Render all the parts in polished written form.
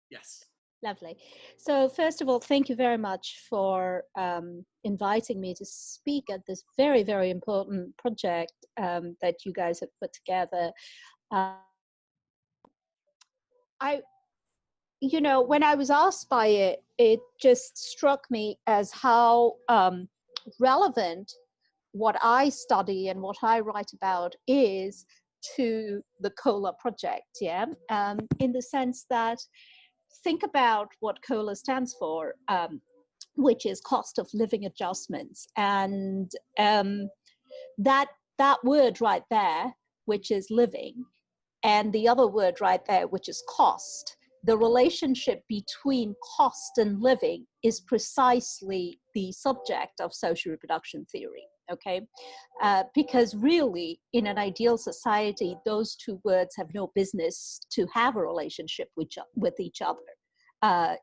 Yes. Lovely. So first of all, thank you very much for inviting me to speak at this very, very important project that you guys have put together. Uh, when I was asked by it, it just struck me as how relevant what I study and what I write about is to the COLA project, yeah? In the sense that, think about what COLA stands for, which is cost of living adjustments. And that word right there, which is living, and the other word right there, which is cost, the relationship between cost and living is precisely the subject of social reproduction theory, okay? Because really, in an ideal society, those two words have no business to have a relationship with each other.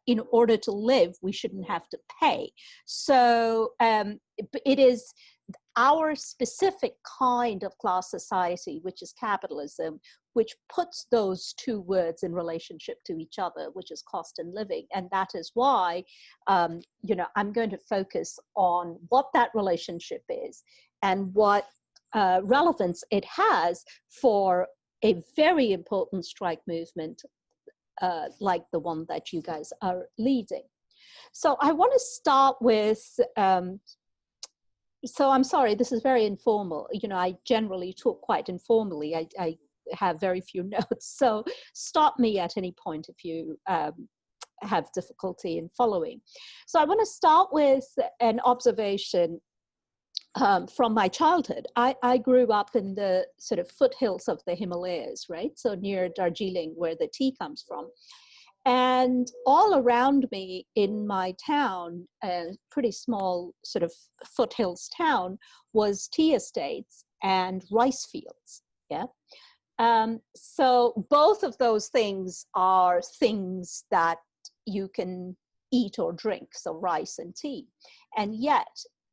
In order to live, we shouldn't have to pay. So it is our specific kind of class society, which is capitalism, which puts those two words in relationship to each other, which is cost and living. And that is why, I'm going to focus on what that relationship is and what relevance it has for a very important strike movement like the one that you guys are leading. So I want to start with so I'm sorry, this is very informal. I generally talk quite informally. I have very few notes. So stop me at any point if you have difficulty in following. So I want to start with an observation from my childhood. I grew up in the sort of foothills of the Himalayas, right? So near Darjeeling, where the tea comes from. And all around me in my town, a pretty small sort of foothills town, was tea estates and rice fields. Yeah. So both of those things are things that you can eat or drink, so rice and tea. And yet,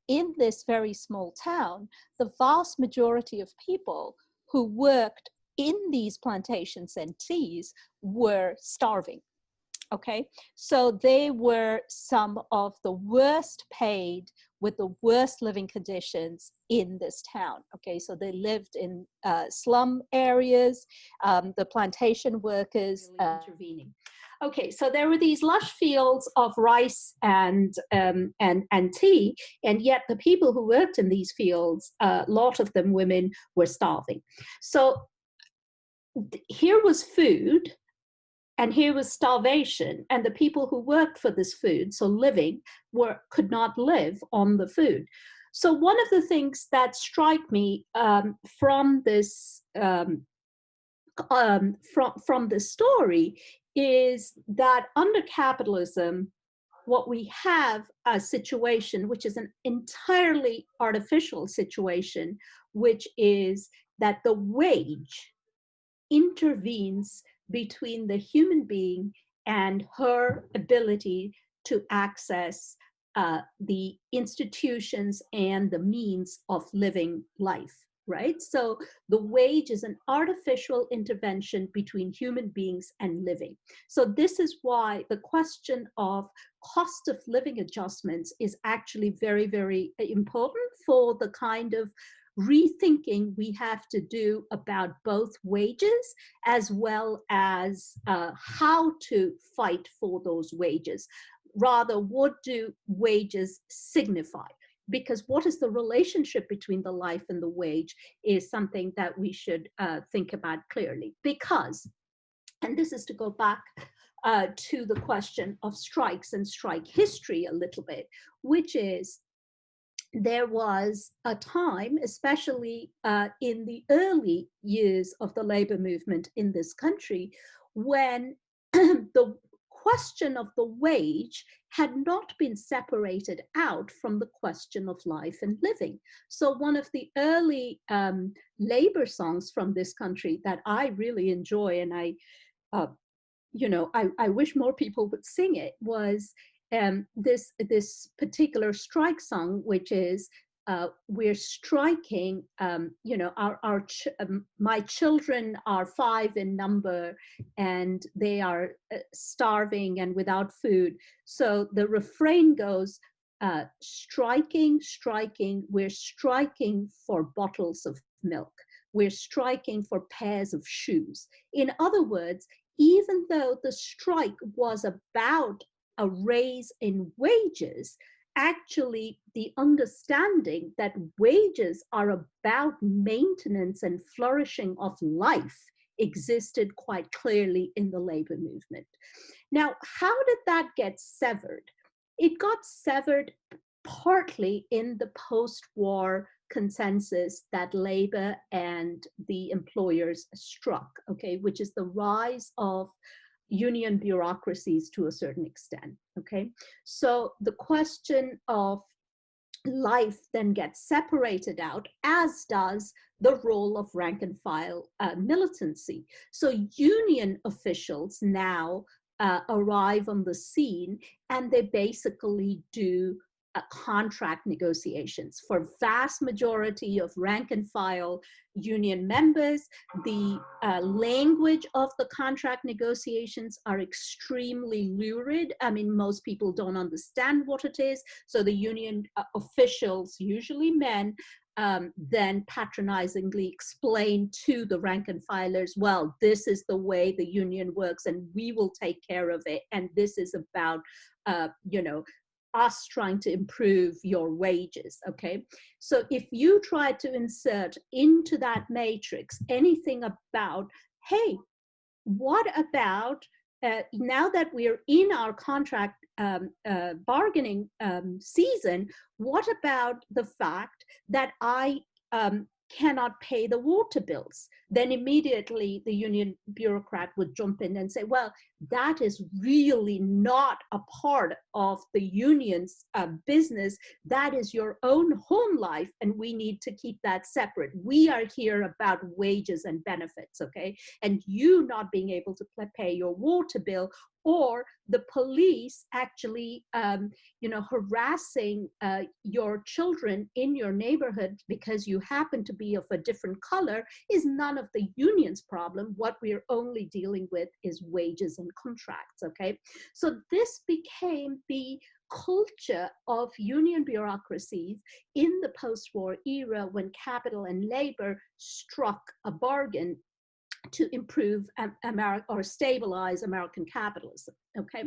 in this very small town, the vast majority of people who worked in these plantations and teas were starving. Okay, so they were some of the worst paid with the worst living conditions in this town. Okay, so they lived in slum areas, the plantation workers intervening. Okay, so there were these lush fields of rice and tea, and yet the people who worked in these fields, a lot of them women, were starving. So here was food, and here was starvation, and the people who worked for this food, so living, could not live on the food. So one of the things that strike me from this story is that under capitalism, what we have a situation which is an entirely artificial situation, which is that the wage intervenes between the human being and her ability to access the institutions and the means of living life, right? So the wage is an artificial intervention between human beings and living. So this is why the question of cost of living adjustments is actually very, very important for the kind of rethinking we have to do about both wages as well as how to fight for those wages. Rather, what do wages signify? Because what is the relationship between the life and the wage is something that we should think about clearly. Because, and this is to go back to the question of strikes and strike history a little bit, which is, there was a time, especially in the early years of the labor movement in this country, when the question of the wage had not been separated out from the question of life and living. So one of the early labor songs from this country that I really enjoy, and I wish more people would sing it, was this particular strike song, which is we're striking, my children are 5 in number and they are starving and without food. So the refrain goes, striking, striking, we're striking for bottles of milk. We're striking for pairs of shoes. In other words, even though the strike was about a raise in wages, actually the understanding that wages are about maintenance and flourishing of life existed quite clearly in the labor movement. Now, how did that get severed? It got severed partly in the post-war consensus that labor and the employers struck, okay, which is the rise of union bureaucracies to a certain extent, okay? So the question of life then gets separated out, as does the role of rank and file militancy. So union officials now arrive on the scene and they basically do contract negotiations. For vast majority of rank and file union members, the language of the contract negotiations are extremely lurid. I mean, most people don't understand what it is. So the union officials, usually men, then patronizingly explain to the rank and filers, well, this is the way the union works and we will take care of it. And this is about, us trying to improve your wages, okay? So if you try to insert into that matrix anything about, hey, what about, now that we're in our contract bargaining season, what about the fact that I cannot pay the water bills? Then immediately the union bureaucrat would jump in and say, well, that is really not a part of the union's business. That is your own home life, and we need to keep that separate. We are here about wages and benefits, okay? And you not being able to pay your water bill, or the police actually, harassing your children in your neighborhood because you happen to be of a different color, is none of the union's problem. What we're only dealing with is wages and contracts, okay? So this became the culture of union bureaucracies in the post-war era when capital and labor struck a bargain to improve or stabilize American capitalism, okay?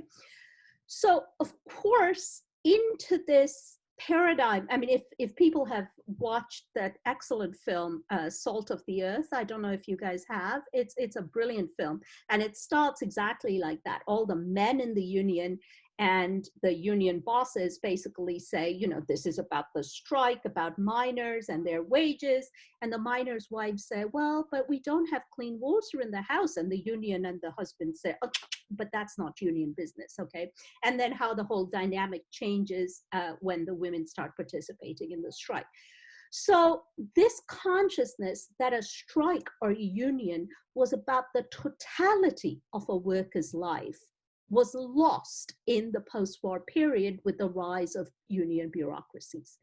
So of course, into this paradigm, I mean, if people have watched that excellent film, Salt of the Earth, I don't know if you guys have, it's a brilliant film. And it starts exactly like that. All the men in the union and the union bosses basically say, this is about the strike, about miners and their wages. And the miners' wives say, well, but we don't have clean water in the house. And the union and the husband say, oh, but that's not union business, okay? And then how the whole dynamic changes when the women start participating in the strike. So this consciousness that a strike or a union was about the totality of a worker's life was lost in the post-war period with the rise of union bureaucracies.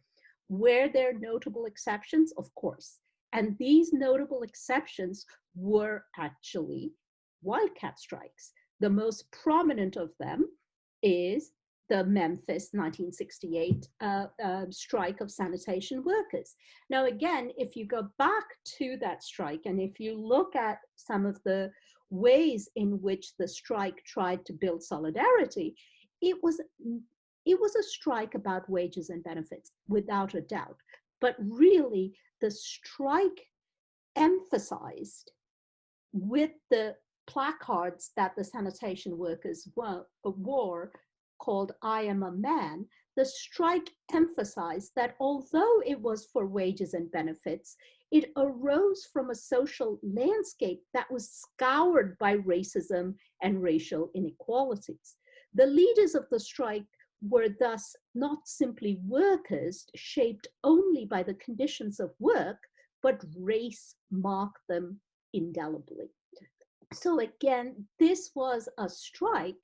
Were there notable exceptions? Of course. And these notable exceptions were actually wildcat strikes. The most prominent of them is the Memphis 1968 strike of sanitation workers. Now, again, if you go back to that strike, and if you look at some of the ways in which the strike tried to build solidarity, it was a strike about wages and benefits, without a doubt. But really, the strike emphasized, with the placards that the sanitation workers wore, called I Am a Man, the strike emphasized that although it was for wages and benefits, it arose from a social landscape that was scoured by racism and racial inequalities. The leaders of the strike were thus not simply workers shaped only by the conditions of work, but race marked them indelibly. So again, this was a strike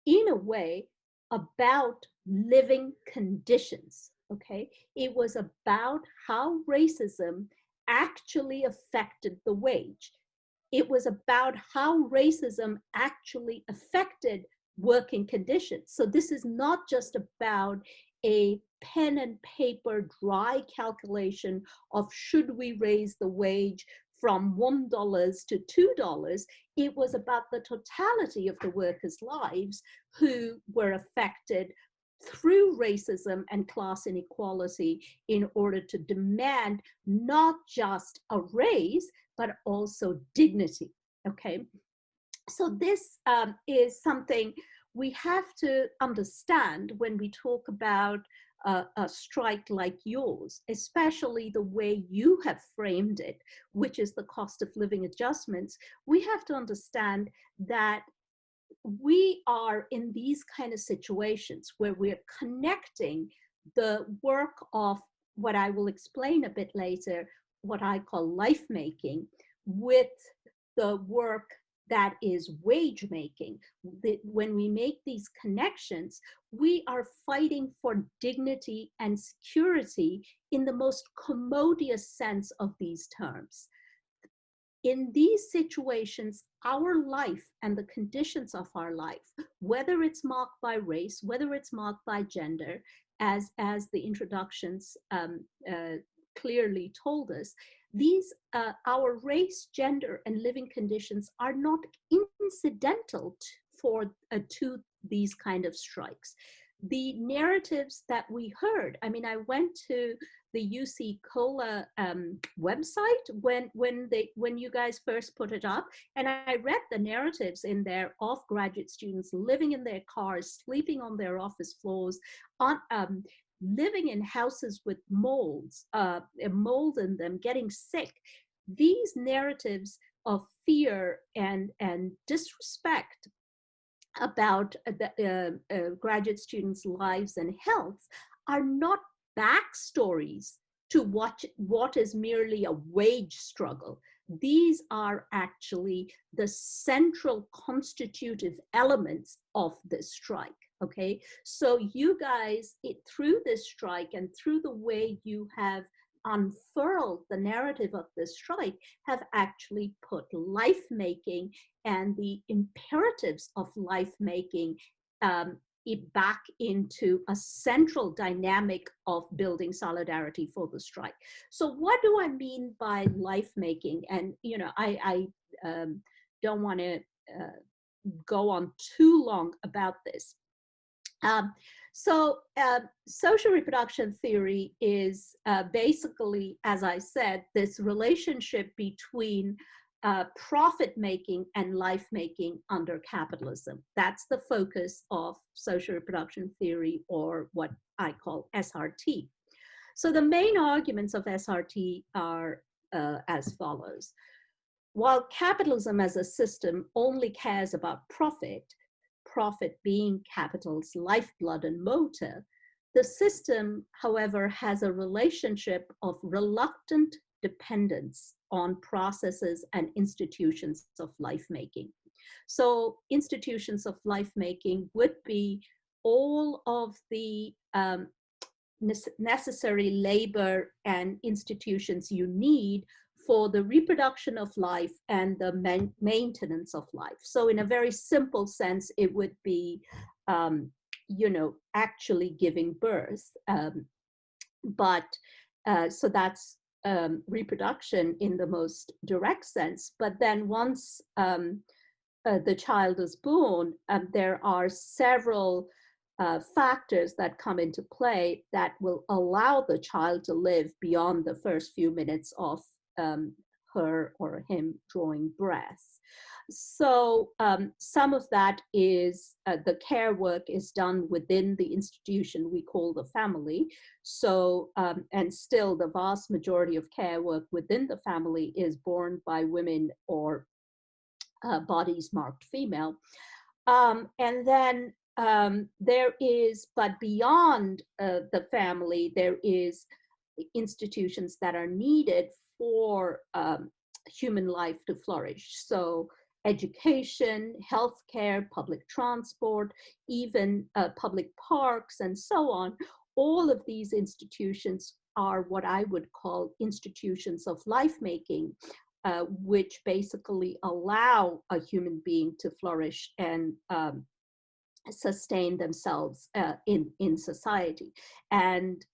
in a way about living conditions, okay? It was about how racism actually affected the wage. It was about how racism actually affected working conditions. So this is not just about a pen and paper dry calculation of should we raise the wage from $1 to $2. It was about the totality of the workers' lives who were affected through racism and class inequality in order to demand not just a raise, but also dignity, okay? So this is something we have to understand when we talk about a strike like yours, especially the way you have framed it, which is the cost of living adjustments. We have to understand that we are in these kind of situations where we're connecting the work of what I will explain a bit later, what I call life making, with the work that is wage making. When we make these connections, we are fighting for dignity and security in the most commodious sense of these terms. In these situations, our life and the conditions of our life, whether it's marked by race, whether it's marked by gender, as the introductions clearly told us, these our race, gender, and living conditions are not incidental to these kind of strikes. The narratives that we heard, I mean, I went to the UC COLA website when you guys first put it up, and I read the narratives in there of graduate students living in their cars, sleeping on their office floors, living in houses with molds, mold in them, getting sick. These narratives of fear and disrespect about the graduate students' lives and health are not backstories to what is merely a wage struggle. These are actually the central constitutive elements of this strike, okay? So you guys, through this strike and through the way you have unfurled the narrative of this strike, have actually put life making and the imperatives of life making it back into a central dynamic of building solidarity for the strike. So what do I mean by life making? And you know, I don't want to go on too long about this. Social reproduction theory is basically, as I said, this relationship between profit-making and life-making under capitalism. That's the focus of social reproduction theory, or what I call SRT. So the main arguments of SRT are as follows. While capitalism as a system only cares about profit being capital's lifeblood and motor, the system, however, has a relationship of reluctant dependence on processes and institutions of life-making. So institutions of life-making would be all of the necessary labor and institutions you need for the reproduction of life and the maintenance of life. So in a very simple sense, it would be, you know, actually giving birth. So that's reproduction in the most direct sense. But then once the child is born, there are several factors that come into play that will allow the child to live beyond the first few minutes of her or him drawing breath. So some of that is the care work is done within the institution we call the family. So, and still the vast majority of care work within the family is borne by women or bodies marked female. And then there is, but beyond the family, there is institutions that are needed for human life to flourish. So education, healthcare, public transport, even public parks, and so on. all of these institutions are what I would call institutions of life-making, which basically allow a human being to flourish and sustain themselves in society. And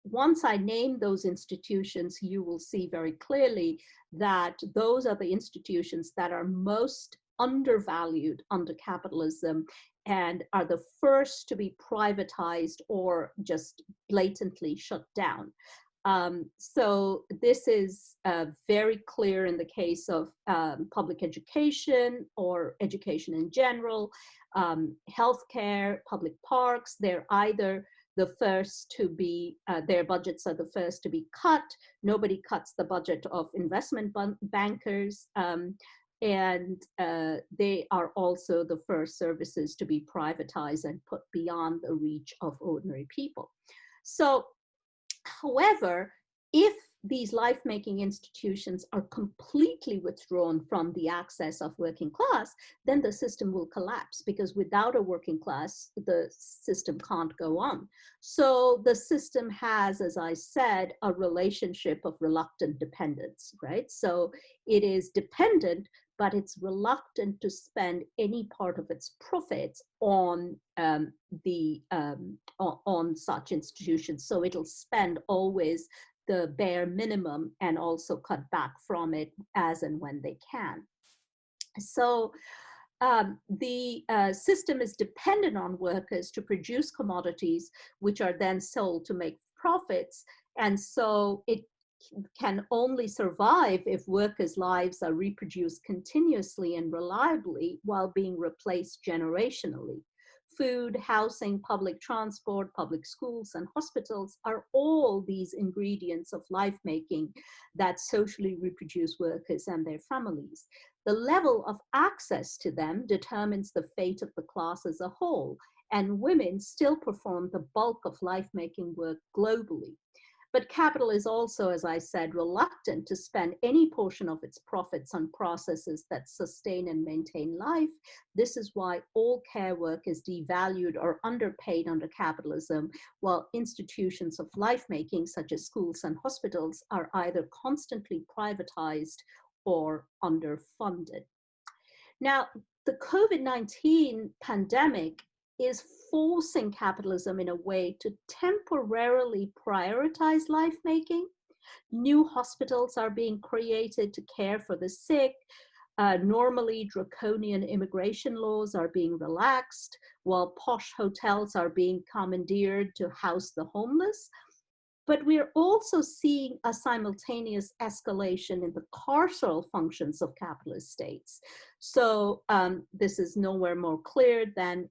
once I name those institutions, you will see very clearly that those are the institutions that are most undervalued under capitalism and are the first to be privatized or just blatantly shut down. So this is very clear in the case of public education or education in general, healthcare, public parks. They're either the first to be, their budgets are the first to be cut. Nobody cuts the budget of investment bankers. And they are also the first services to be privatized and put beyond the reach of ordinary people. So, however, if these life-making institutions are completely withdrawn from the access of working class, then the system will collapse, because without a working class, the system can't go on. So the system has, as I said, a relationship of reluctant dependence, right? So it is dependent, but it's reluctant to spend any part of its profits on on such institutions. So it'll spend always the bare minimum and also cut back from it as and when they can. So the system is dependent on workers to produce commodities, which are then sold to make profits. And so it can only survive if workers' lives are reproduced continuously and reliably while being replaced generationally. Food, housing, public transport, public schools, and hospitals are all these ingredients of life-making that socially reproduce workers and their families. The level of access to them determines the fate of the class as a whole, and women still perform the bulk of life-making work globally. But capital is also, as I said, reluctant to spend any portion of its profits on processes that sustain and maintain life. This is why all care work is devalued or underpaid under capitalism, while institutions of life-making, such as schools and hospitals, are either constantly privatized or underfunded. Now, the COVID-19 pandemic is forcing capitalism in a way to temporarily prioritize life-making. New hospitals are being created to care for the sick. Normally, draconian immigration laws are being relaxed, while posh hotels are being commandeered to house the homeless. But we're also seeing a simultaneous escalation in the carceral functions of capitalist states. So this is nowhere more clear than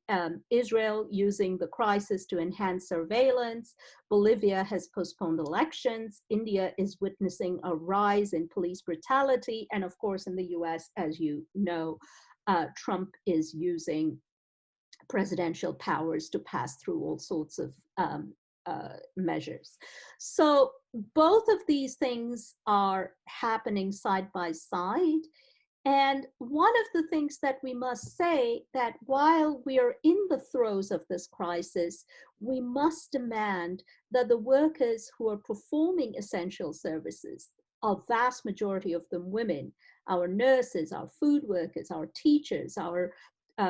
Israel using the crisis to enhance surveillance. Bolivia has postponed elections. India is witnessing a rise in police brutality. And of course, in the US, as you know, Trump is using presidential powers to pass through all sorts of measures. So both of these things are happening side by side. And one of the things that we must say, that while we are in the throes of this crisis, we must demand that the workers who are performing essential services, a vast majority of them women, our nurses, our food workers, our teachers, our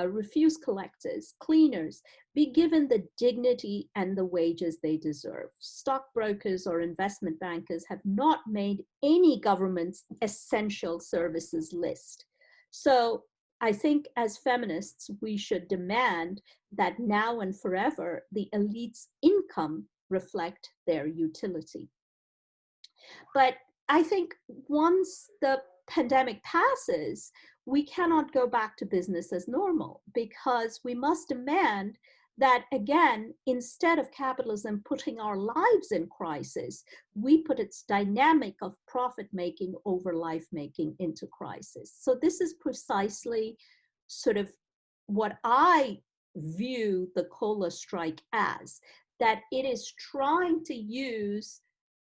refuse collectors, cleaners, be given the dignity and the wages they deserve. Stockbrokers or investment bankers have not made any government's essential services list. So I think as feminists, we should demand that now and forever, the elite's income reflect their utility. But I think once the pandemic passes, we cannot go back to business as normal, because we must demand that, again, instead of capitalism putting our lives in crisis, we put its dynamic of profit-making over life-making into crisis. So this is precisely sort of what I view the COLA strike as, that it is trying to use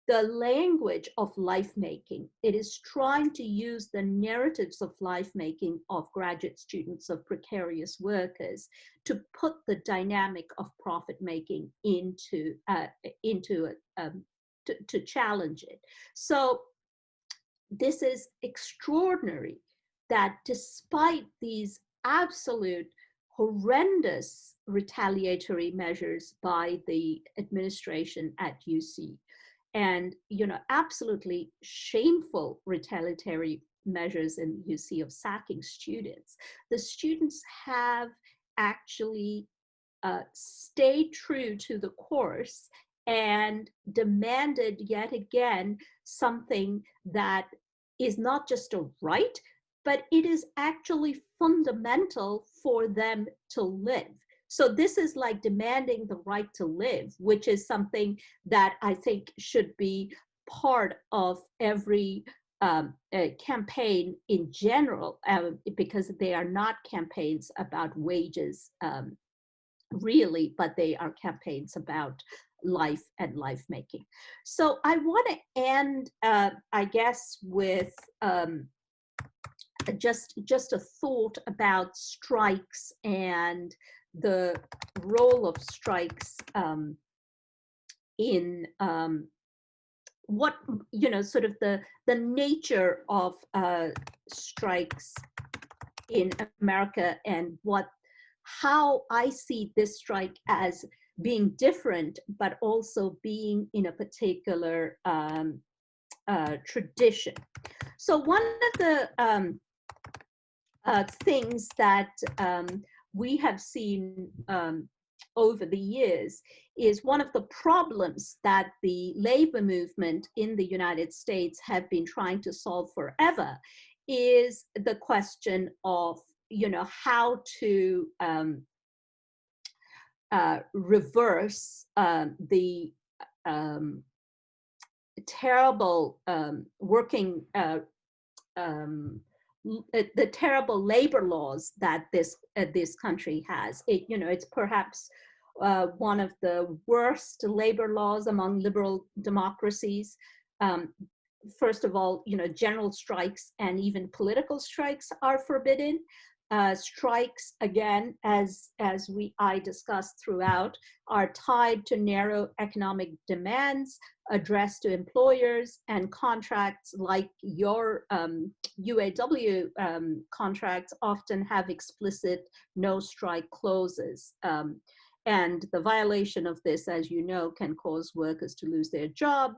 the language of life making. It is trying to use the narratives of life making of graduate students, of precarious workers, to put the dynamic of profit making into to challenge it. So this is extraordinary that despite these absolute horrendous retaliatory measures by the administration at UC, and absolutely shameful retaliatory measures in UC of sacking students, the students have actually stayed true to the course and demanded yet again something that is not just a right, but it is actually fundamental for them to live. So this is like demanding the right to live, which is something that I think should be part of every campaign in general, because they are not campaigns about wages really, but they are campaigns about life and life making. So I want to end, I guess, with just a thought about strikes and the role of strikes in what, sort of the nature of strikes in America, and how I see this strike as being different, but also being in a particular tradition. So one of the things that we have seen over the years is one of the problems that the labor movement in the United States have been trying to solve forever is the question of, how to reverse the terrible the terrible labor laws that this country has. It's perhaps one of the worst labor laws among liberal democracies. First of all, general strikes and even political strikes are forbidden. Strikes, again, as I discussed throughout, are tied to narrow economic demands addressed to employers, and contracts like your UAW contracts often have explicit no strike clauses. And the violation of this, as you know, can cause workers to lose their job.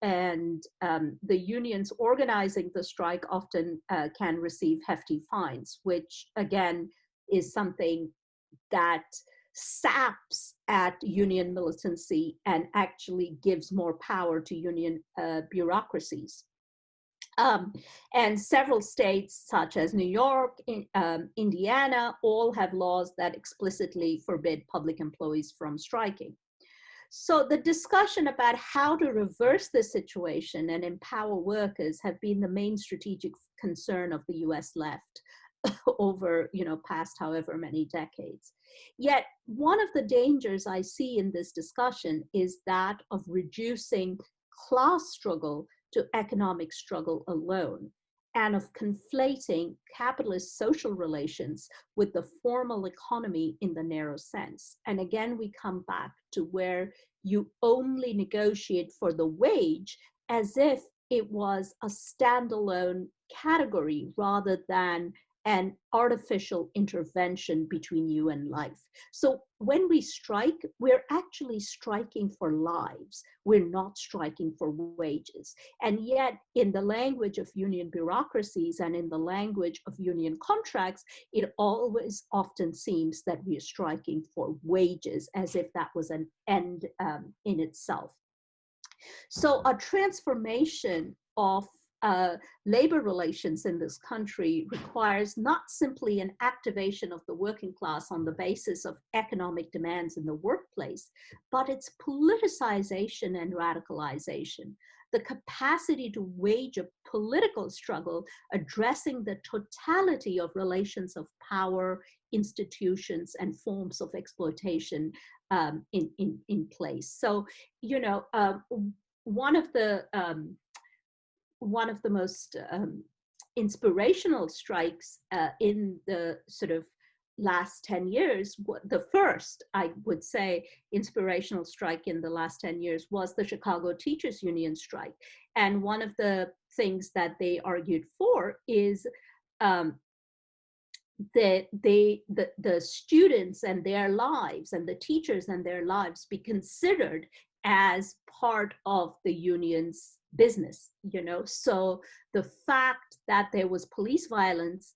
And the unions organizing the strike often can receive hefty fines, which again is something that saps at union militancy and actually gives more power to union bureaucracies. And several states, such as New York, Indiana, all have laws that explicitly forbid public employees from striking. So the discussion about how to reverse this situation and empower workers have been the main strategic concern of the US left over, past however many decades. Yet one of the dangers I see in this discussion is that of reducing class struggle to economic struggle alone, and of conflating capitalist social relations with the formal economy in the narrow sense. And again, we come back to where you only negotiate for the wage as if it was a standalone category rather than an artificial intervention between you and life. So when we strike, we're actually striking for lives. We're not striking for wages. And yet, in the language of union bureaucracies and in the language of union contracts, it always often seems that we are striking for wages, as if that was an end in itself. So a transformation of labor relations in this country requires not simply an activation of the working class on the basis of economic demands in the workplace, but its politicization and radicalization. The capacity to wage a political struggle addressing the totality of relations of power, institutions, and forms of exploitation in place. So, one of the most inspirational strikes in the sort of last 10 years, the first, I would say, inspirational strike in the last 10 years was the Chicago Teachers Union strike. And one of the things that they argued for is that the students and their lives and the teachers and their lives be considered as part of the union's business, you know. So the fact that there was police violence,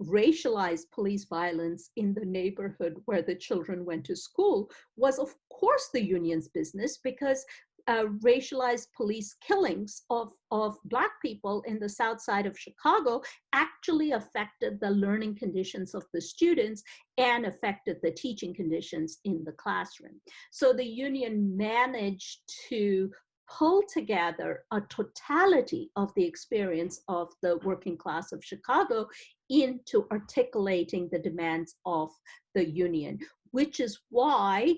racialized police violence in the neighborhood where the children went to school was of course the union's business, because racialized police killings of Black people in the South Side of Chicago actually affected the learning conditions of the students and affected the teaching conditions in the classroom. So the union managed to pull together a totality of the experience of the working class of Chicago into articulating the demands of the union, which is why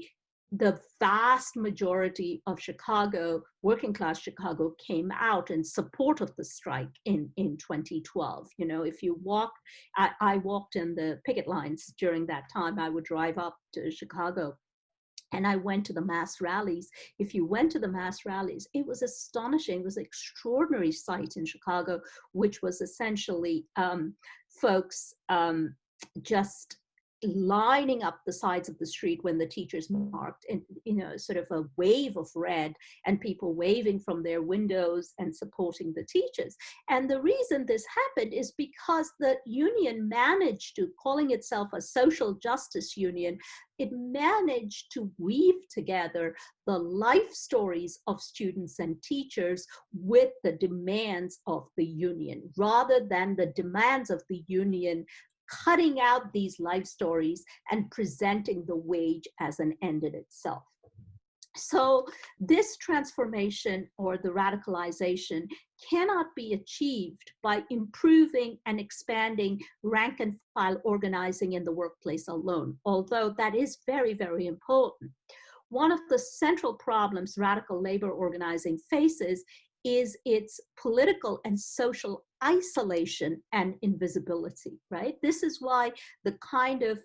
the vast majority of Chicago, working class Chicago, came out in support of the strike in 2012. You know, if you walk, I walked in the picket lines during that time. I would drive up to Chicago and I went to the mass rallies. If you went to the mass rallies, it was astonishing. It was an extraordinary sight in Chicago, which was essentially folks just lining up the sides of the street when the teachers marked, and you know, sort of a wave of red, and people waving from their windows and supporting the teachers. And the reason this happened is because the union managed to, calling itself a social justice union, it managed to weave together the life stories of students and teachers with the demands of the union, rather than the demands of the union cutting out these life stories and presenting the wage as an end in itself. So this transformation, or the radicalization, cannot be achieved by improving and expanding rank and file organizing in the workplace alone, although that is very, very important. One of the central problems radical labor organizing faces is its political and social isolation and invisibility, right? This is why the kind of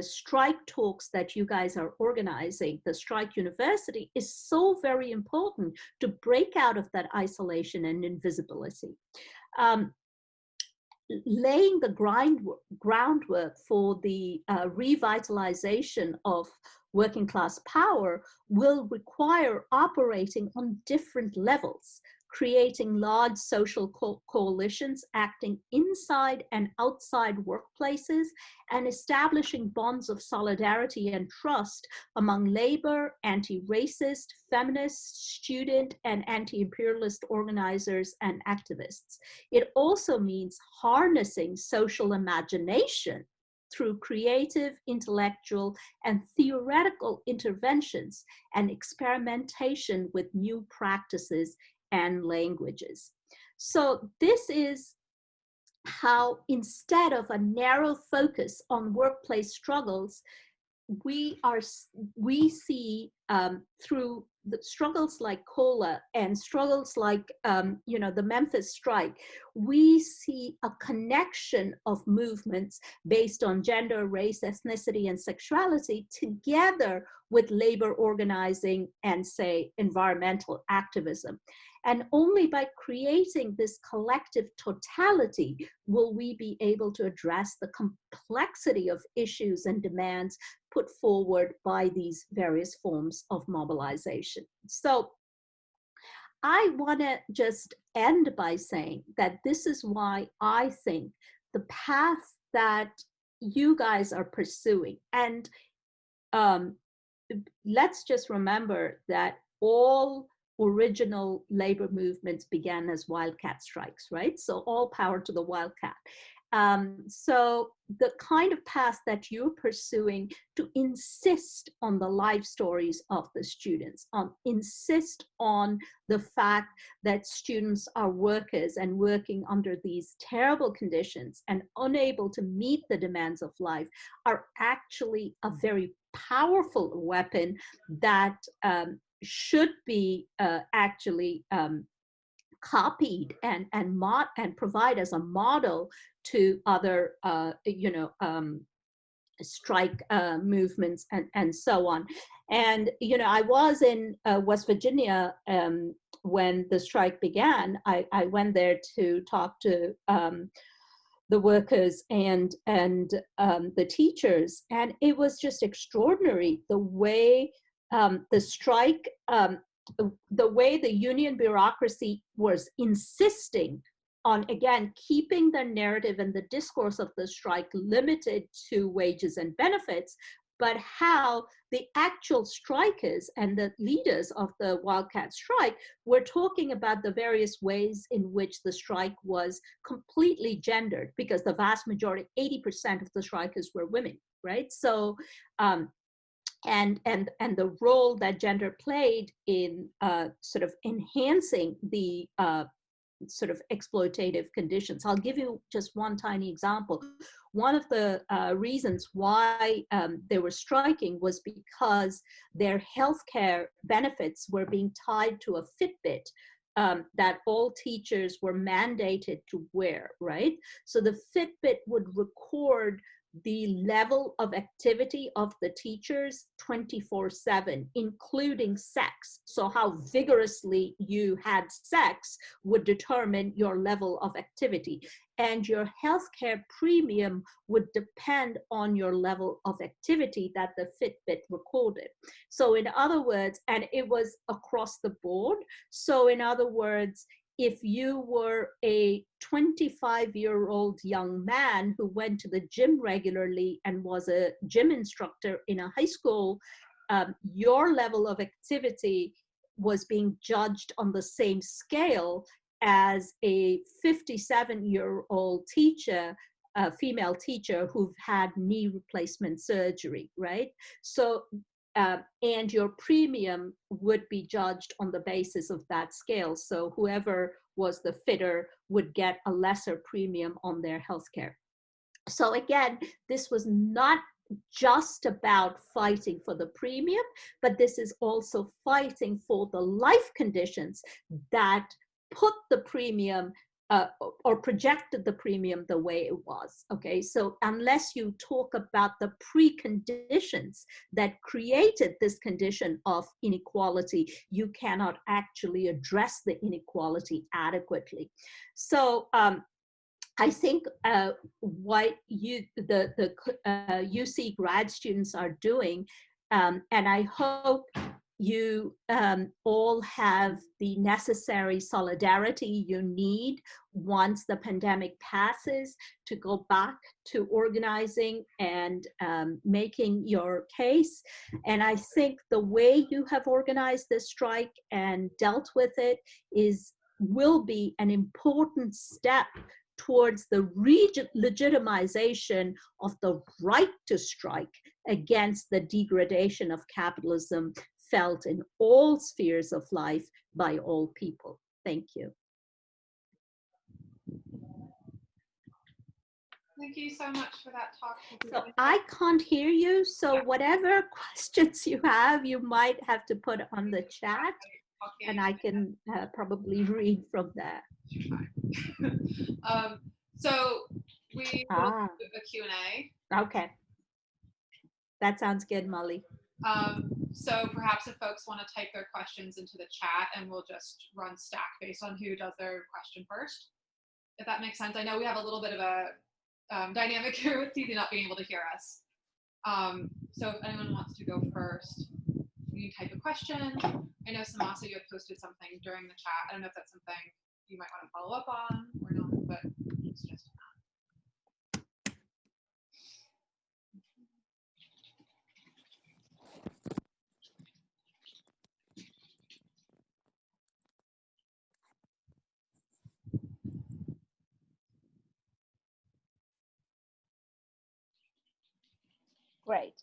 strike talks that you guys are organizing, the Strike University, is so very important to break out of that isolation and invisibility. Laying the groundwork for the revitalization of working class power will require operating on different levels, creating large social coalitions acting inside and outside workplaces, and establishing bonds of solidarity and trust among labor, anti-racist, feminist, student, and anti-imperialist organizers and activists. It also means harnessing social imagination through creative, intellectual, and theoretical interventions and experimentation with new practices and languages. So this is how, instead of a narrow focus on workplace struggles, we see through the struggles like COLA and struggles like you know, the Memphis strike, we see a connection of movements based on gender, race, ethnicity, and sexuality together with labor organizing and, say, environmental activism. And only by creating this collective totality will we be able to address the complexity of issues and demands put forward by these various forms of mobilization. So I want to just end by saying that this is why I think the path that you guys are pursuing, and let's just remember that all original labor movements began as wildcat strikes, right? So all power to the wildcat. So the kind of path that you're pursuing to insist on the life stories of the students, insist on the fact that students are workers and working under these terrible conditions and unable to meet the demands of life, are actually a very powerful weapon that should be actually copied and provide as a model to other strike movements and so on. And I was in West Virginia when the strike began. I went there to talk to the workers and the teachers, and it was just extraordinary the way the strike, the way the union bureaucracy was insisting on, again, keeping the narrative and the discourse of the strike limited to wages and benefits, but how the actual strikers and the leaders of the Wildcat strike were talking about the various ways in which the strike was completely gendered, because the vast majority, 80% of the strikers were women, right? So, and the role that gender played in sort of enhancing the sort of exploitative conditions. I'll give you just one tiny example. One of the reasons why they were striking was because their healthcare benefits were being tied to a Fitbit that all teachers were mandated to wear, right? So the Fitbit would record the level of activity of the teachers 24/7, including sex. So how vigorously you had sex would determine your level of activity. And your healthcare premium would depend on your level of activity that the Fitbit recorded. So in other words, and it was across the board. So in other words, if you were a 25-year-old young man who went to the gym regularly and was a gym instructor in a high school, your level of activity was being judged on the same scale as a 57-year-old teacher, a female teacher who've had knee replacement surgery, right? So, and your premium would be judged on the basis of that scale. So whoever was the fitter would get a lesser premium on their healthcare. So again, this was not just about fighting for the premium, but this is also fighting for the life conditions that put the premium or projected the premium the way it was, okay? So unless you talk about the preconditions that created this condition of inequality, you cannot actually address the inequality adequately. So I think what the UC grad students are doing, and I hope you all have the necessary solidarity you need once the pandemic passes to go back to organizing and making your case. And I think the way you have organized this strike and dealt with it will be an important step towards the legitimization of the right to strike against the degradation of capitalism felt in all spheres of life by all people. Thank you. Thank you so much for that talk. So I can't hear you, so whatever questions you have, you might have to put on the chat, and I can probably read from there. So we will do a Q&A. Okay. That sounds good, Molly. So perhaps if folks want to type their questions into the chat, and we'll just run stack based on who does their question first, if that makes sense. I know we have a little bit of a dynamic here with Tithi not being able to hear us. So if anyone wants to go first, you type a question. I know Samasa, you had posted something during the chat. I don't know if that's something you might want to follow up on or not, but it's just Great.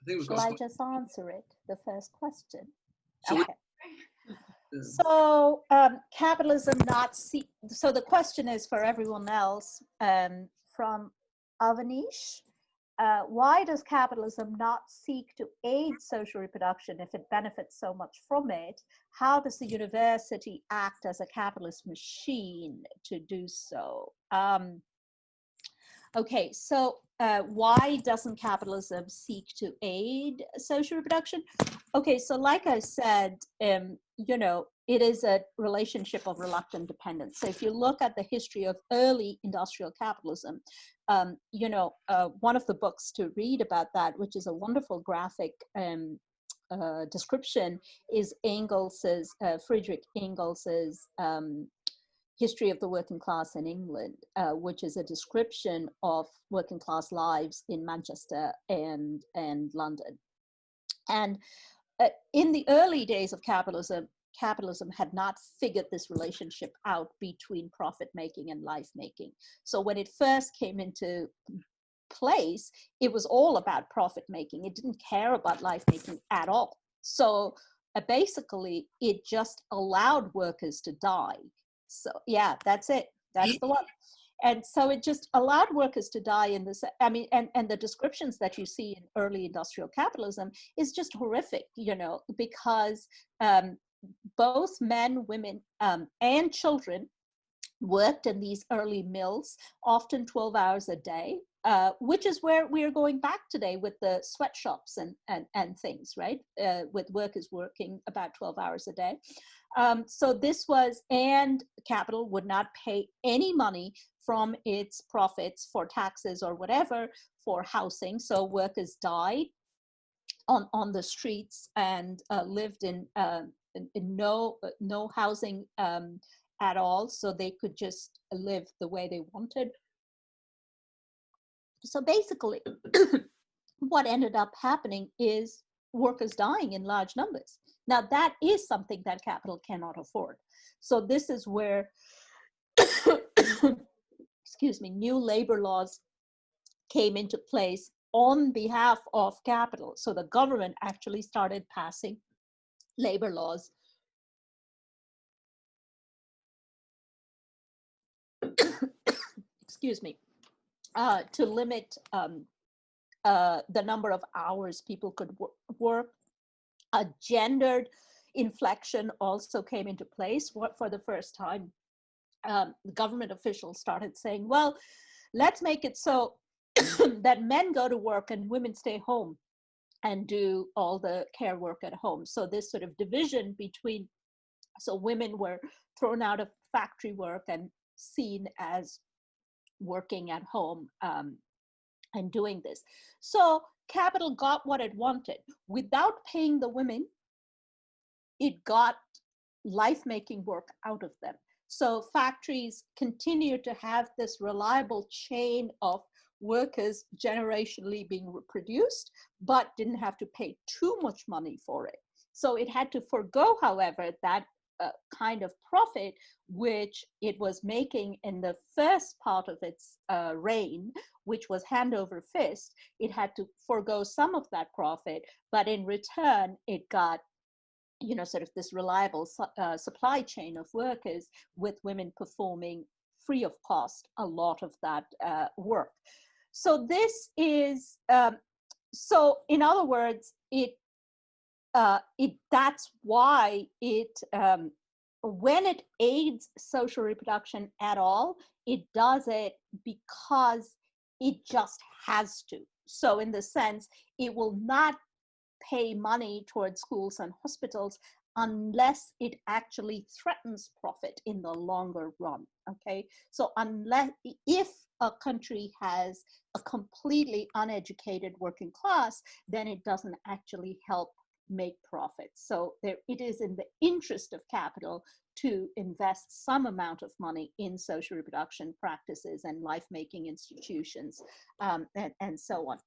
think it was Shall I just answer it, the first question? So Okay. So capitalism not seek, so the question is for everyone else, from Avanish, why does capitalism not seek to aid social reproduction if it benefits so much from it? How does the university act as a capitalist machine to do so? Okay, so why doesn't capitalism seek to aid social reproduction? Okay, so like I said, you know, it is a relationship of reluctant dependence. So if you look at the history of early industrial capitalism, you know, one of the books to read about that, which is a wonderful graphic description, is Engels's, Friedrich Engels's History of the Working Class in England, which is a description of working class lives in Manchester and London. And in the early days of capitalism had not figured this relationship out between profit making and life making. So when it first came into place, it was all about profit making. It didn't care about life making at all. So basically, it just allowed workers to die. So yeah, that's it. That's the one. And so it just allowed workers to die in this, I mean, and the descriptions that you see in early industrial capitalism is just horrific, you know, because both men, women, and children worked in these early mills, often 12 hours a day, which is where we're going back today with the sweatshops and things, right? With workers working about 12 hours a day. So this was, and capital would not pay any money from its profits for taxes or whatever for housing. So workers died on the streets and lived in no housing at all, so they could just live the way they wanted. So basically, what ended up happening is workers dying in large numbers. Now, that is something that capital cannot afford. So this is where, excuse me, new labor laws came into place on behalf of capital. So the government actually started passing labor laws excuse me, to limit the number of hours people could work. A gendered inflection also came into place for the first time. Government officials started saying, well, let's make it so that men go to work and women stay home and do all the care work at home. So this sort of division between, so women were thrown out of factory work and seen as working at home and doing this. So capital got what it wanted. Without paying the women, it got life-making work out of them. So factories continue to have this reliable chain of workers generationally being reproduced, but didn't have to pay too much money for it. So it had to forego, however, that kind of profit which it was making in the first part of its reign, which was hand over fist. It had to forego some of that profit, but in return, it got, you know, sort of this reliable supply chain of workers, with women performing free of cost a lot of that work. So this is, so in other words, that's why it, when it aids social reproduction at all, it does it because it just has to. So in the sense, it will not pay money towards schools and hospitals unless it actually threatens profit in the longer run, okay? So if a country has a completely uneducated working class, then it doesn't actually help make profits. So it is in the interest of capital to invest some amount of money in social reproduction practices and life-making institutions and so on.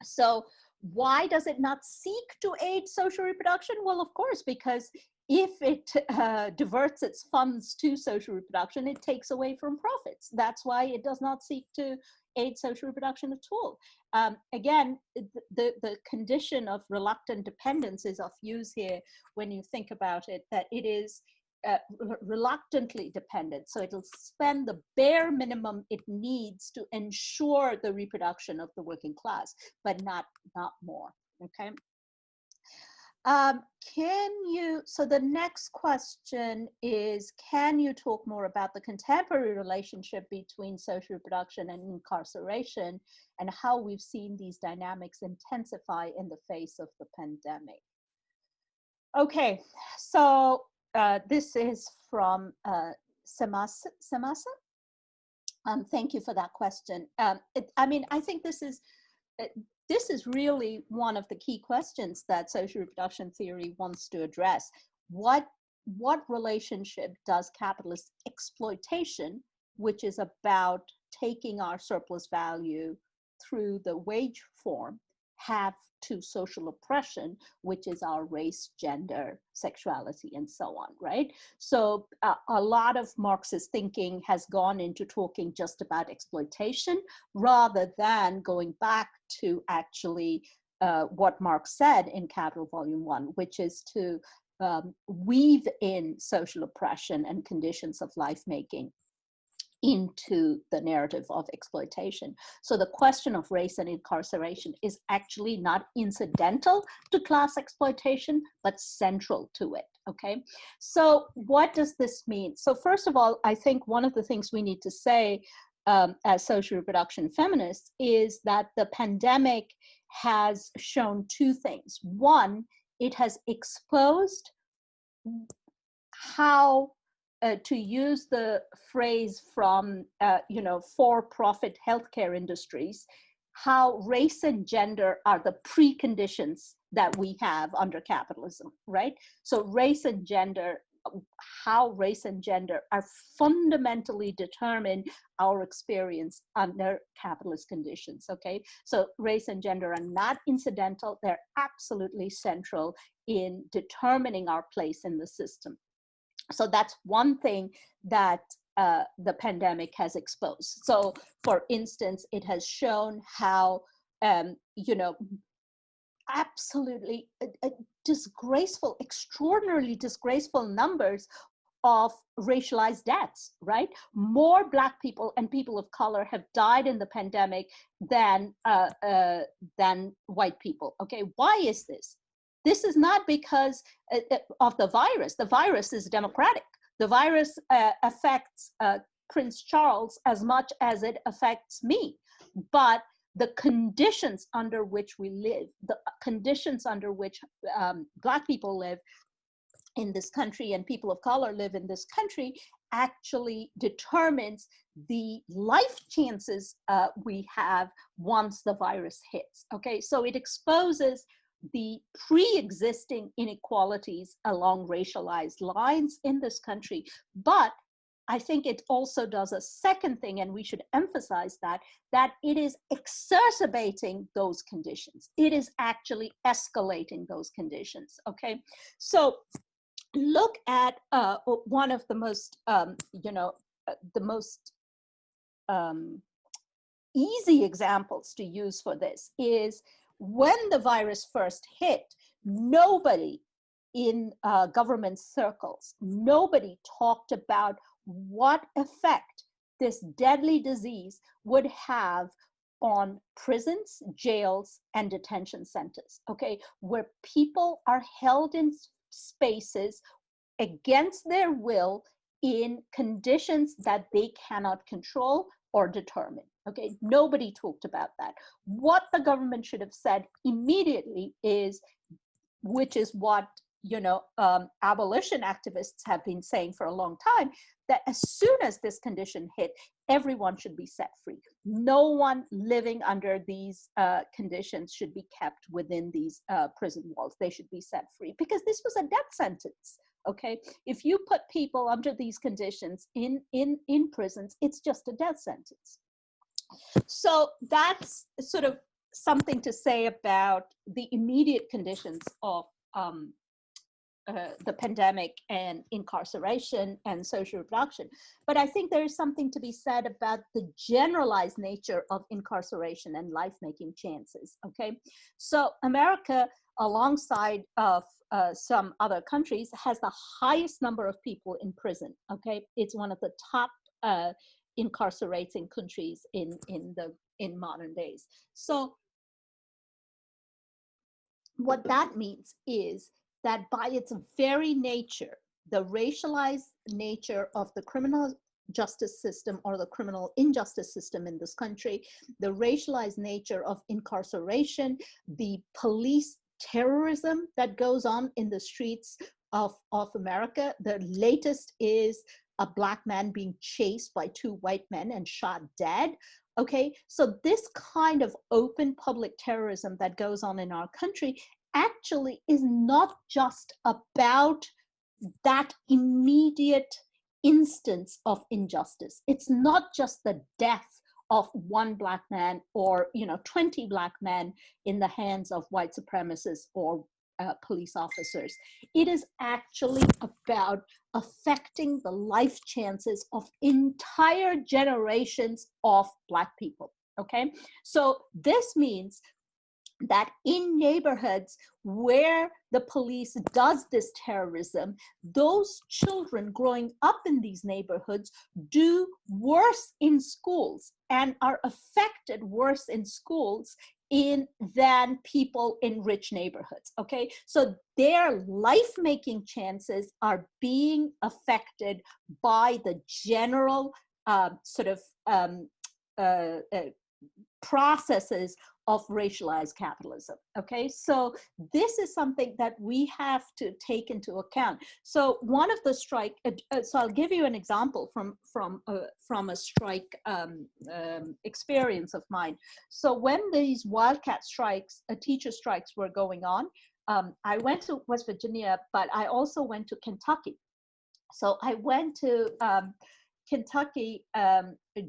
So Why does it not seek to aid social reproduction? Well, of course, because if it diverts its funds to social reproduction, it takes away from profits. That's why it does not seek to aid social reproduction at all. Again, the condition of reluctant dependence is of use here when you think about it, that it is reluctantly dependent. So it'll spend the bare minimum it needs to ensure the reproduction of the working class, but not more, okay? So the next question is, can you talk more about the contemporary relationship between social reproduction and incarceration and how we've seen these dynamics intensify in the face of the pandemic? Okay, so this is from Samasa. Thank you for that question. I mean, I think this is really one of the key questions that social reproduction theory wants to address. What relationship does capitalist exploitation, which is about taking our surplus value through the wage form, have to social oppression, which is our race, gender, sexuality, and so on, right? So a lot of Marxist thinking has gone into talking just about exploitation rather than going back to actually what Marx said in Capital Volume 1, which is to weave in social oppression and conditions of life making into the narrative of exploitation. So the question of race and incarceration is actually not incidental to class exploitation, but central to it, okay? So what does this mean? So first of all, I think one of the things we need to say as social reproduction feminists is that the pandemic has shown two things. One, it has exposed how to use the phrase from, for-profit healthcare industries, how race and gender are the preconditions that we have under capitalism, right? So race and gender, how race and gender are fundamentally determine our experience under capitalist conditions, okay? So race and gender are not incidental, they're absolutely central in determining our place in the system. So that's one thing that the pandemic has exposed. So for instance, it has shown how, absolutely disgraceful, extraordinarily disgraceful numbers of racialized deaths, right? More Black people and people of color have died in the pandemic than white people, okay? Why is this? This is not because of the virus. The virus is democratic. The virus affects Prince Charles as much as it affects me. But the conditions under which we live, the conditions under which Black people live in this country and people of color live in this country actually determines the life chances we have once the virus hits, okay? So it exposes the pre-existing inequalities along racialized lines in this country. But I think it also does a second thing, and we should emphasize that it is exacerbating those conditions. It is actually escalating those conditions, okay? So look at one of the most, easy examples to use for this is when the virus first hit, nobody in government circles, nobody talked about what effect this deadly disease would have on prisons, jails, and detention centers, okay? Where people are held in spaces against their will in conditions that they cannot control or determine. Okay, nobody talked about that. What the government should have said immediately is, which is what abolition activists have been saying for a long time, that as soon as this condition hit, everyone should be set free. No one living under these conditions should be kept within these prison walls. They should be set free because this was a death sentence. Okay, if you put people under these conditions in prisons, it's just a death sentence. So that's sort of something to say about the immediate conditions of the pandemic and incarceration and social reproduction. But I think there is something to be said about the generalized nature of incarceration and life-making chances, okay? So America, alongside of some other countries, has the highest number of people in prison, okay? It's one of the top incarcerating countries in modern days. So what that means is that by its very nature, the racialized nature of the criminal justice system or the criminal injustice system in this country, the racialized nature of incarceration, the police terrorism that goes on in the streets of America. The latest is a Black man being chased by 2 white men and shot dead. Okay, so this kind of open public terrorism that goes on in our country actually is not just about that immediate instance of injustice. It's not just the death of 1 Black man or 20 Black men in the hands of white supremacists or police officers. It is actually about affecting the life chances of entire generations of Black people, okay? So this means that in neighborhoods where the police does this terrorism, those children growing up in these neighborhoods do worse in schools and are affected worse in schools than people in rich neighborhoods, okay? So their life-making chances are being affected by the general processes of racialized capitalism, okay? So this is something that we have to take into account. So one of the strike, so I'll give you an example from a strike experience of mine. So when these Wildcat strikes, teacher strikes were going on, I went to West Virginia, but I also went to Kentucky. So I went to Kentucky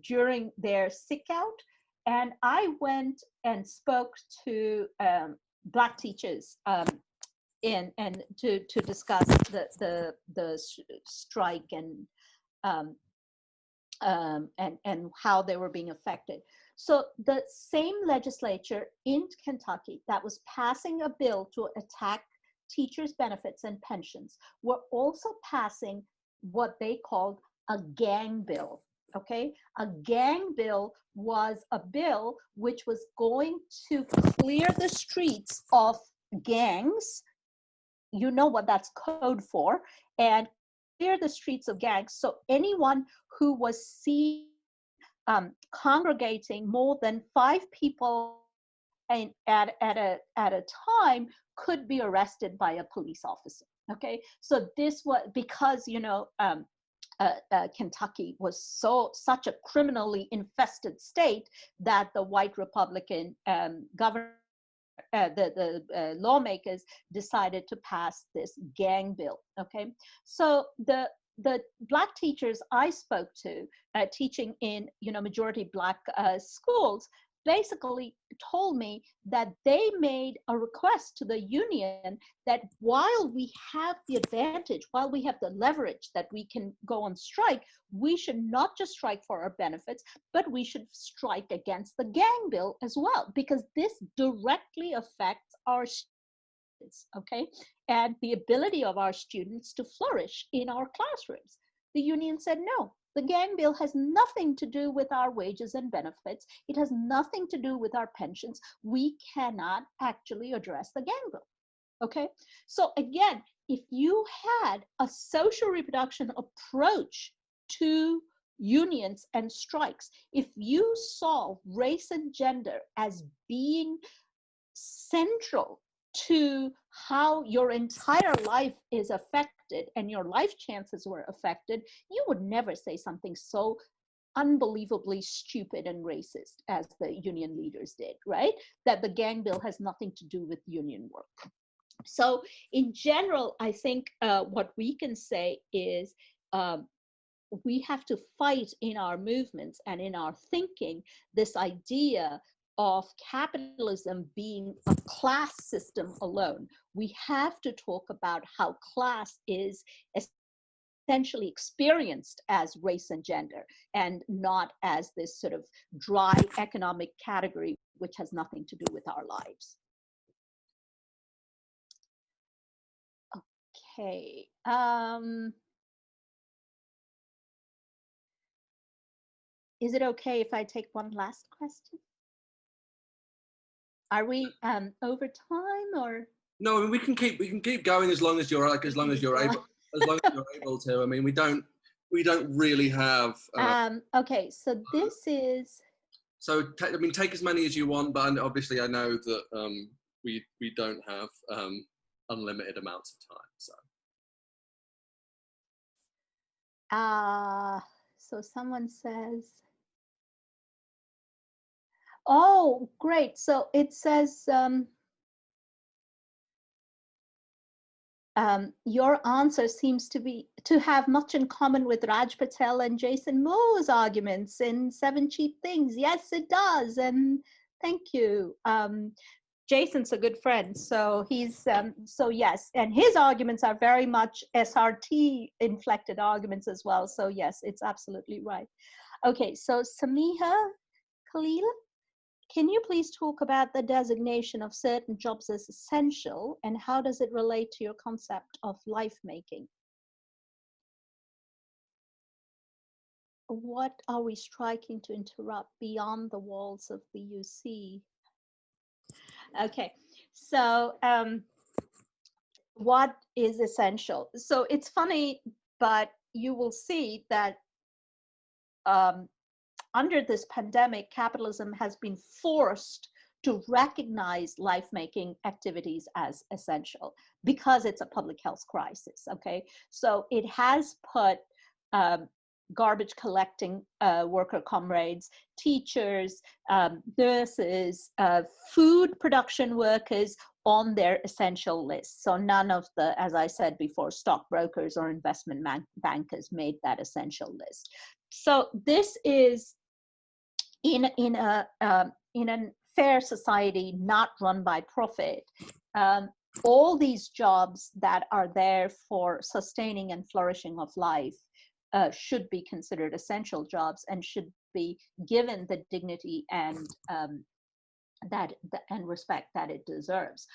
during their sick out, and I went and spoke to Black teachers and to discuss the strike and how they were being affected. So the same legislature in Kentucky that was passing a bill to attack teachers' benefits and pensions were also passing what they called a gang bill. Okay, a gang bill was a bill which was going to clear the streets of gangs. You know what that's code for, and clear the streets of gangs. So anyone who was seen congregating more than 5 people at a time could be arrested by a police officer. Okay, so this was because Kentucky was such a criminally infested state that the white Republican governor, the lawmakers decided to pass this gang bill. Okay, so the Black teachers I spoke to, teaching in majority Black schools, basically told me that they made a request to the union that while we have the advantage, while we have the leverage that we can go on strike, we should not just strike for our benefits, but we should strike against the gang bill as well, because this directly affects our students, okay? And the ability of our students to flourish in our classrooms. The union said, no, the gang bill has nothing to do with our wages and benefits. It has nothing to do with our pensions. We cannot actually address the gang bill, okay? So again, if you had a social reproduction approach to unions and strikes, if you saw race and gender as being central to how your entire life is affected and your life chances were affected, you would never say something so unbelievably stupid and racist as the union leaders did, right? That the gang bill has nothing to do with union work. So in general, I think what we can say is we have to fight in our movements and in our thinking this idea of capitalism being a class system alone. We have to talk about how class is essentially experienced as race and gender, and not as this sort of dry economic category which has nothing to do with our lives. Okay. Is it okay if I take one last question? Are we over time, or? No, I mean, we can keep going as long as you're able to. I mean, we don't really have. Okay, so this is. So I mean, take as many as you want, but obviously I know that we don't have unlimited amounts of time. So someone says. Oh, great! So it says. Your answer seems to have much in common with Raj Patel and Jason Moore's arguments in 7 Cheap Things. Yes, it does, and thank you. Jason's a good friend, so he's so yes, and his arguments are very much SRT inflected arguments as well. So yes, it's absolutely right. Okay, so Samiha Khalil, can you please talk about the designation of certain jobs as essential, and how does it relate to your concept of life making? What are we striking to interrupt beyond the walls of the UC? Okay, so what is essential? So it's funny, but you will see that under this pandemic, capitalism has been forced to recognize life-making activities as essential because it's a public health crisis, okay? So it has put garbage collecting worker comrades, teachers, nurses, food production workers on their essential list. So none of the, as I said before, stockbrokers or investment bankers made that essential list. So this is in a fair society not run by profit. All these jobs that are there for sustaining and flourishing of life should be considered essential jobs and should be given the dignity and respect that it deserves.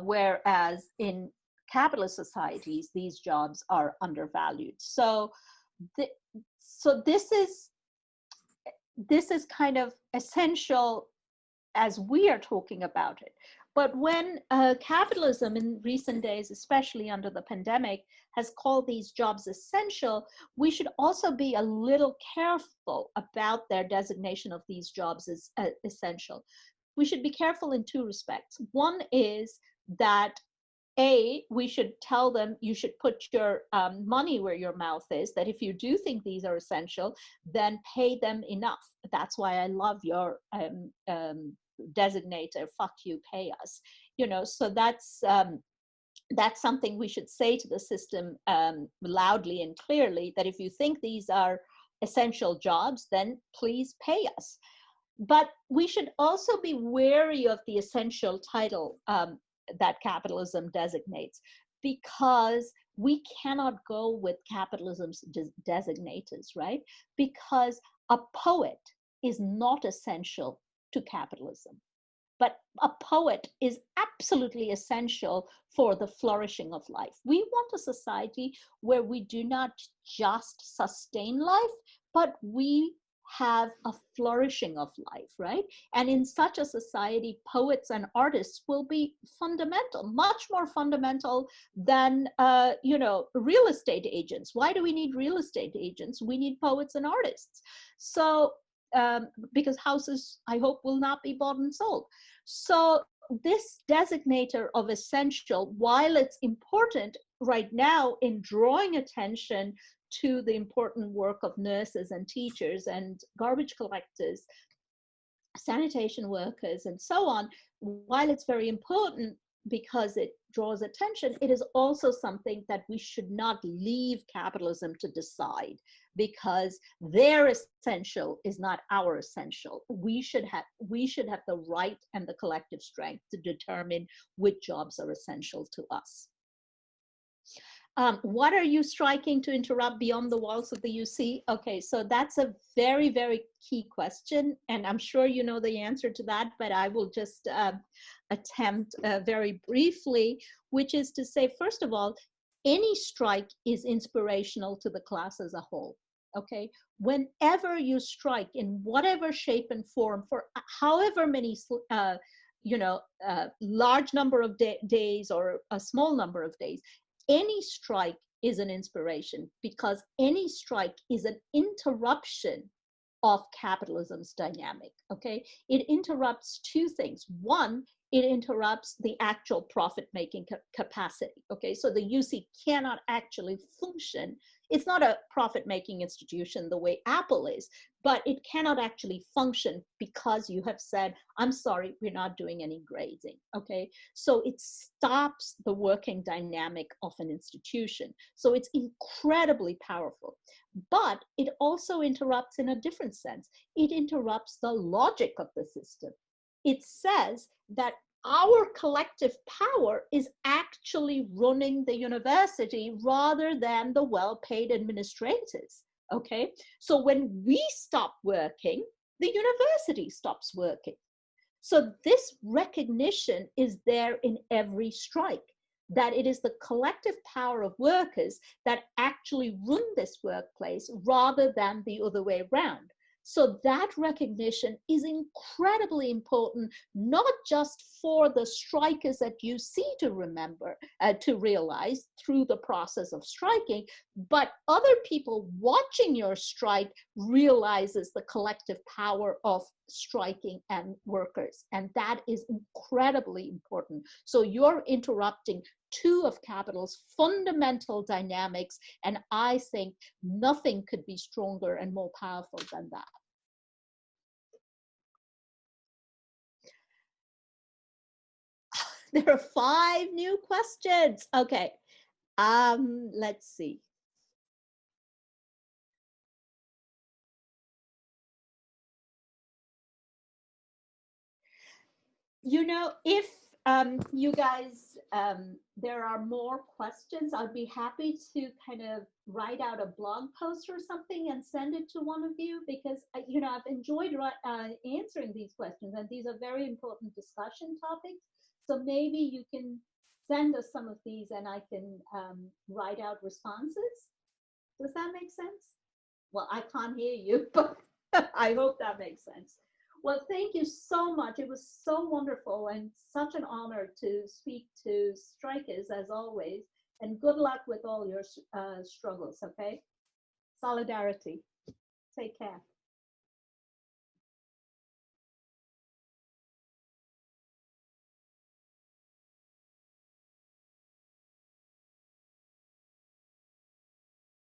Whereas in capitalist societies, these jobs are undervalued. So this is kind of essential as we are talking about it. But when capitalism in recent days, especially under the pandemic, has called these jobs essential, we should also be a little careful about their designation of these jobs as essential. We should be careful in 2 respects. One is that we should tell them you should put your money where your mouth is, that if you do think these are essential, then pay them enough. That's why I love your designator, fuck you, pay us. You know, so that's something we should say to the system loudly and clearly, that if you think these are essential jobs, then please pay us. But we should also be wary of the essential title that capitalism designates, because we cannot go with capitalism's designators, right? Because a poet is not essential to capitalism, but a poet is absolutely essential for the flourishing of life. We want a society where we do not just sustain life, but we have a flourishing of life, right? And in such a society, poets and artists will be fundamental, much more fundamental than, real estate agents. Why do we need real estate agents? We need poets and artists. So, because houses, I hope, will not be bought and sold. So this designator of essential, while it's important right now in drawing attention to the important work of nurses and teachers and garbage collectors, sanitation workers, and so on, while it's very important, because it draws attention, it is also something that we should not leave capitalism to decide, because their essential is not our essential. We should have the right and the collective strength to determine which jobs are essential to us. What are you striking to interrupt beyond the walls of the UC? Okay, so that's a very, very key question, and I'm sure you know the answer to that, but I will just attempt very briefly, which is to say, first of all, any strike is inspirational to the class as a whole. Okay, whenever you strike in whatever shape and form for however many large number of days or a small number of days, any strike is an inspiration, because any strike is an interruption of capitalism's dynamic. Okay, it interrupts two things. One, it interrupts the actual profit-making capacity. Okay, so the UC cannot actually function. It's not a profit-making institution the way Apple is, but it cannot actually function because you have said, I'm sorry, we're not doing any grading. Okay, so it stops the working dynamic of an institution. So it's incredibly powerful. But it also interrupts in a different sense. It interrupts the logic of the system. It says that our collective power is actually running the university rather than the well-paid administrators. Okay, so when we stop working, the university stops working. So this recognition is there in every strike, that it is the collective power of workers that actually run this workplace rather than the other way around. So that recognition is incredibly important, not just for the strikers at UC to remember, to realize through the process of striking, but other people watching your strike realizes the collective power of striking and workers. And that is incredibly important. So you're interrupting two of capital's fundamental dynamics, and I think nothing could be stronger and more powerful than that. There are 5 new questions. Okay, let's see. You know, if you guys, there are more questions, I'd be happy to kind of write out a blog post or something and send it to one of you, because you know, I've enjoyed answering these questions, and these are very important discussion topics. So maybe you can send us some of these and I can write out responses. Does that make sense? Well, I can't hear you, but I hope that makes sense. Well, thank you so much. It was so wonderful and such an honor to speak to strikers as always. And good luck with all your struggles, okay? Solidarity. Take care.